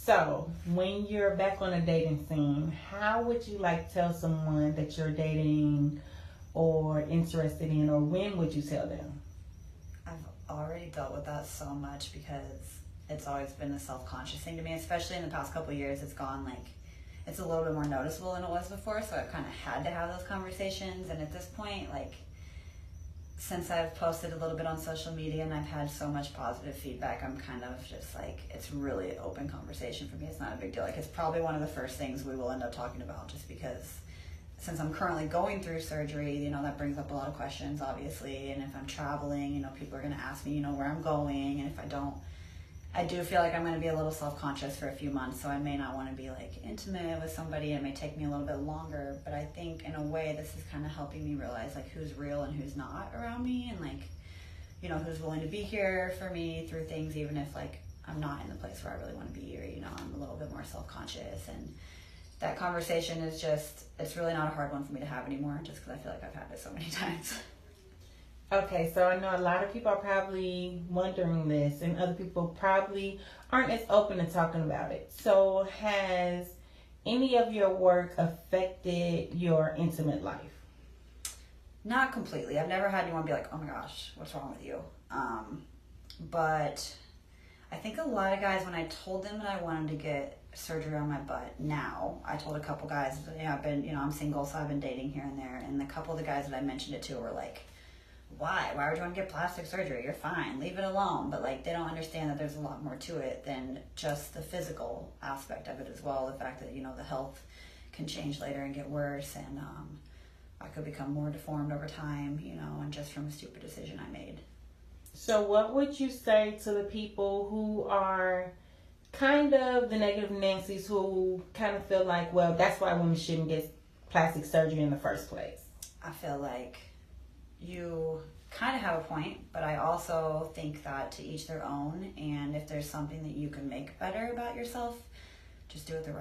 So, when you're back on a dating scene, how would you like tell someone that you're dating or interested in, or when would you tell them? I've already dealt with that so much because it's always been a self-conscious thing to me, especially in the past couple of years. It's gone like, it's a little bit more noticeable than it was before, so I've kind of had to have those conversations. And at this point, like, since I've posted a little bit on social media and I've had so much positive feedback, I'm kind of just like, it's really an open conversation for me. It's not a big deal. Like, it's probably one of the first things we will end up talking about, just because since I'm currently going through surgery, you know, that brings up a lot of questions, obviously. And if I'm traveling, you know, people are going to ask me, you know, where I'm going. And if I don't, I do feel like I'm going to be a little self-conscious for a few months, so I may not want to be like intimate with somebody. It may take me a little bit longer, but I think in a way this is kind of helping me realize like who's real and who's not around me, and like, you know, who's willing to be here for me through things, even if like I'm not in the place where I really want to be, or, you know, I'm a little bit more self-conscious. And that conversation is just, it's really not a hard one for me to have anymore, just because I feel like I've had it so many times. Okay, so I know a lot of people are probably wondering this, and other people probably aren't as open to talking about it. So has any of your work affected your intimate life? Not completely. I've never had anyone be like, oh my gosh, what's wrong with you? But I think a lot of guys, when I told them that I wanted to get surgery on my butt now, I told a couple guys, I'm single, so I've been dating here and there, and the couple of the guys that I mentioned it to were like, why would you want to get plastic surgery? You're fine, leave it alone. But like, they don't understand that there's a lot more to it than just the physical aspect of it as well. The fact that, you know, the health can change later and get worse, and I could become more deformed over time, you know, and just from a stupid decision I made. So what would you say to the people who are kind of the negative Nancy's, who kind of feel like, well, that's why women shouldn't get plastic surgery in the first place? I feel like you kind of have a point, but I also think that to each their own, and if there's something that you can make better about yourself, just do it the right